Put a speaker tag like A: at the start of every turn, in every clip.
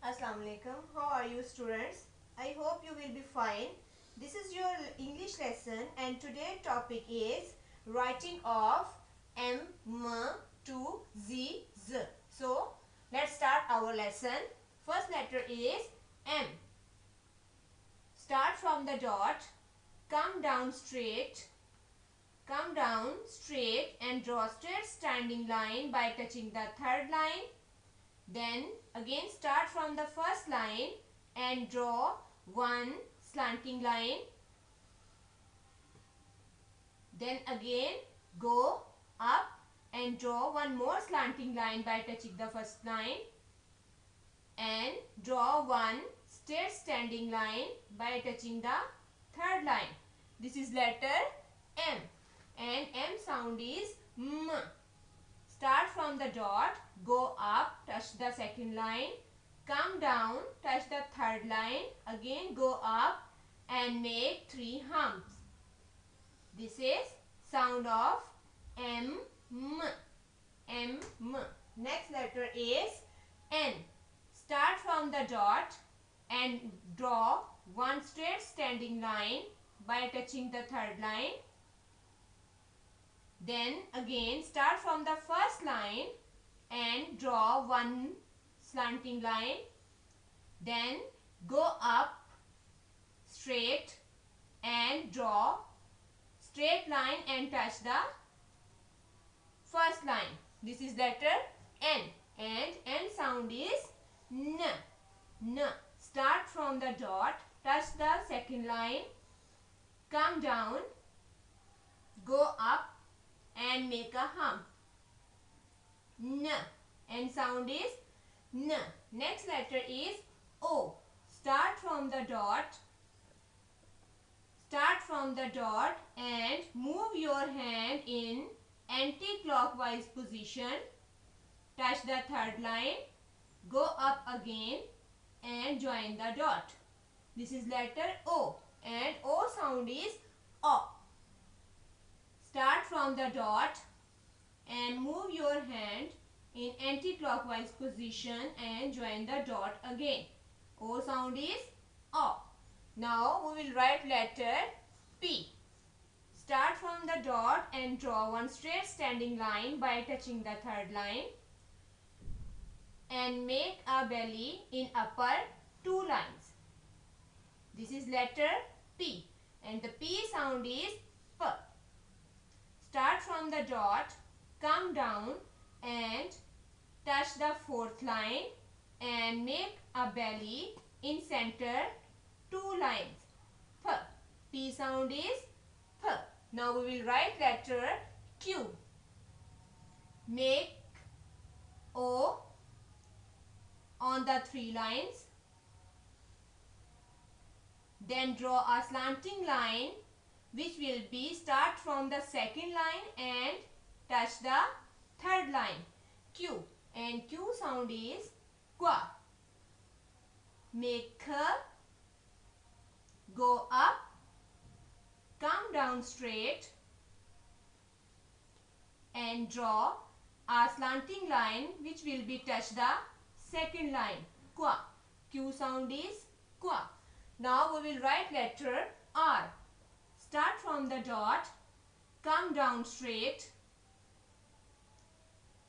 A: Assalamu alaikum. How are you students? I hope you will be fine. This is your English lesson and today's topic is writing of M, M to Z, Z. So let's start our lesson. First letter is M. Start from the dot. Come down straight. Come down straight and draw straight standing line by touching the third line. Then again start from the first line and draw one slanting line. Then again go up and draw one more slanting line by touching the first line. And draw one straight standing line by touching the third line. This is letter M. And M sound is M. Start from the dot, go up, touch the second line, come down, touch the third line, again go up and make 3 humps. This is sound of M, M, M, M. Next letter is N. Start from the dot and draw one straight standing line by touching the third line. Then again start from the first line and draw one slanting line. Then go up straight and draw straight line and touch the first line. This is letter N and N sound is N. N. Start from the dot, touch the second line, come down, go up and make a hump. N. N sound is N. Next letter is O. Start from the dot. Start from the dot and move your hand in anti-clockwise position. Touch the third line. Go up again and join the dot. This is letter O. And O sound is O. Start from the dot and move your hand in anti-clockwise position and join the dot again. O sound is O. Now we will write letter P. Start from the dot and draw one straight standing line by touching the third line. And make a belly in upper 2 lines. This is letter P. And the P sound is P. Start from the dot, come down and touch the fourth line and make a belly in center 2 lines. P. P sound is P. Now we will write letter Q. Make O on the 3 lines. Then draw a slanting line which will be start from the second line and touch the third line. Q. And Q sound is Qua. Make curve, go up, come down straight and draw a slanting line which will be touch the second line. Qua. Q sound is Qua. Now we will write letter R. Start from the dot, come down straight,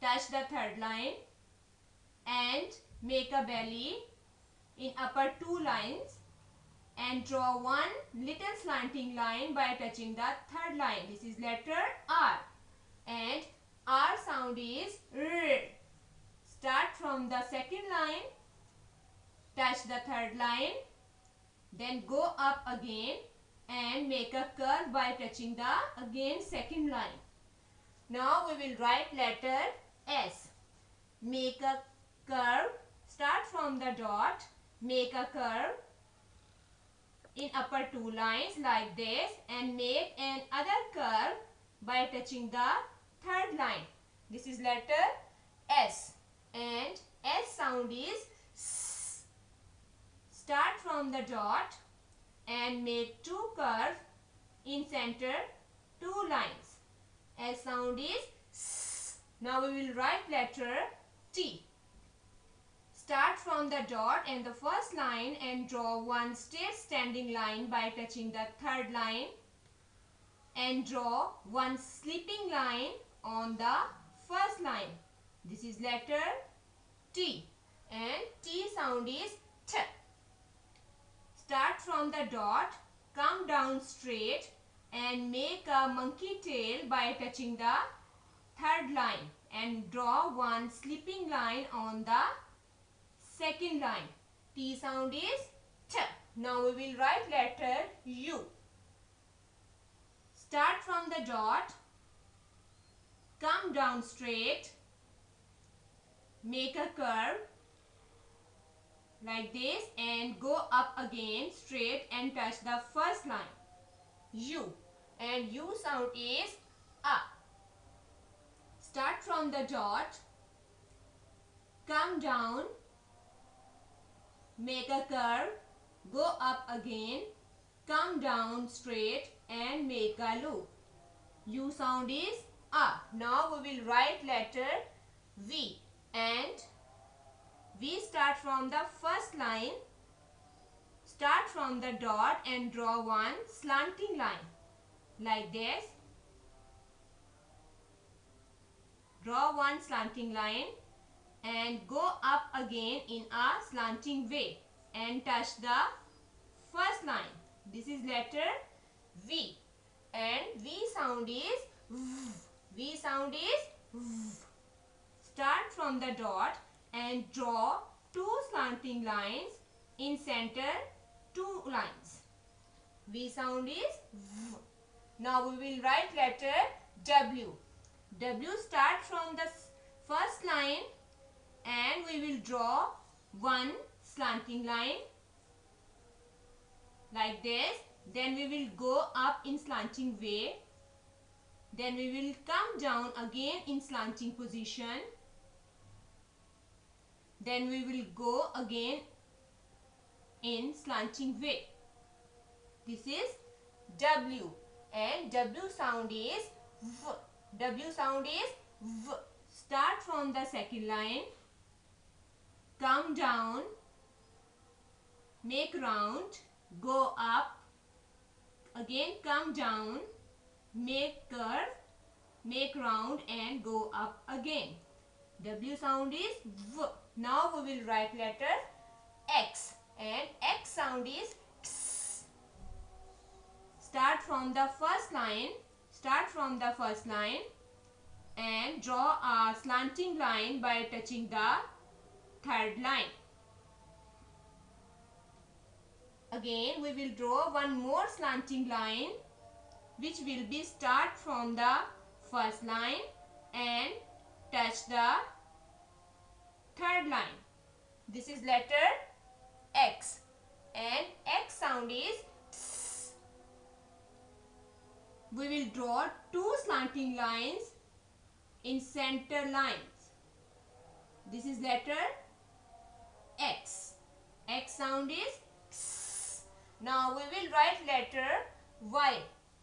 A: touch the third line and make a belly in upper 2 lines and draw one little slanting line by touching the third line. This is letter R. And R sound is R. Start from the second line, touch the third line, then go up again and make a curve by touching the again second line. Now we will write letter S. Make a curve. Start from the dot. Make a curve in upper 2 lines like this and make another curve by touching the third line. This is letter S. And S sound is S. Start from the dot and make 2 curves in center 2 lines. S sound is S. Now we will write letter T. Start from from the dot and the first line and draw one straight standing line by touching the third line, and draw one slipping line on the first line. This is letter T, and T sound is T. Start from the dot, come down straight and make a monkey tail by touching the third line, and draw one slipping line on the second line. T sound is T. Now we will write letter U. Start from the dot, come down straight, make a curve like this and go up again straight and touch the first line, U, and U sound is A. Start from the dot, come down, make a curve, go up again, come down straight and make a loop. U sound is A. Now we will write letter V, and we start from the first line, start from the dot and draw one slanting line like this. Draw one slanting line and go up again in a slanting way and touch the first line. This is letter V, and V sound is V. V sound is V. Start from the dot and draw two slanting lines in center, two lines. V sound is V. Now we will write letter W. W start from the first line and we will draw one slanting line like this. Then we will go up in slanting way. Then we will come down again in slanting position. Then we will go again in slanting way. This is W, and W sound is V. W sound is V. Start from the second line, come down, make round, go up, again come down, make curve, make round and go up again. W sound is V. Now we will write letter X, and X sound is X. Start from the first line, and draw a slanting line by touching the third line. Again we will draw one more slanting line which will be start from the first line and touch the third line. This is letter X, and X sound is X. We will draw two slanting lines in center lines. This is letter X. X sound is X. Now we will write letter Y.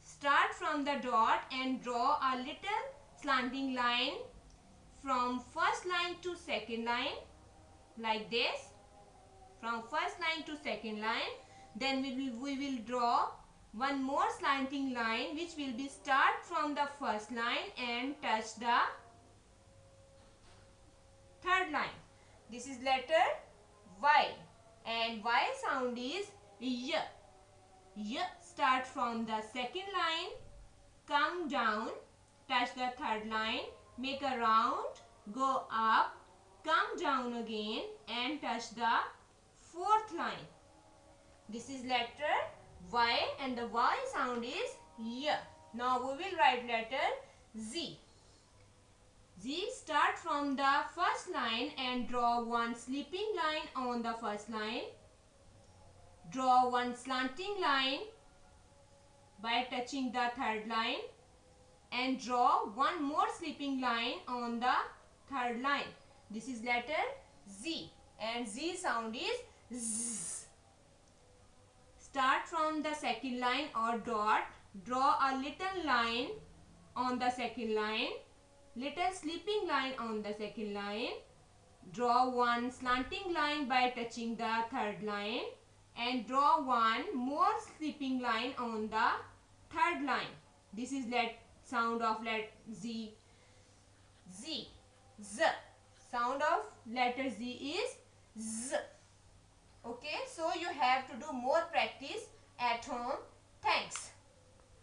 A: Start from the dot and draw a little slanting line from first line to second line like this. From first line to second line. Then we will draw one more slanting line which will be start from the first line and touch the third line. This is letter Y, and Y sound is Y. Y. Start from the second line, come down, touch the third line, make a round, go up, come down again and touch the fourth line. This is letter Y, and the Y sound is Y. Now we will write letter Z. Z. Start from the first line and draw one slipping line on the first line. Draw one slanting line by touching the third line and draw one more slipping line on the third line. This is letter Z, and Z sound is Z. Start from the second line or dot, draw a little line on the second line, little slipping line on the second line, Draw one slanting line by touching the third line and draw one more slipping line on the third line. This is sound of letter Z. Z. Z. Sound of letter Z is Z. Okay, so you have to do more practice at home. Thanks.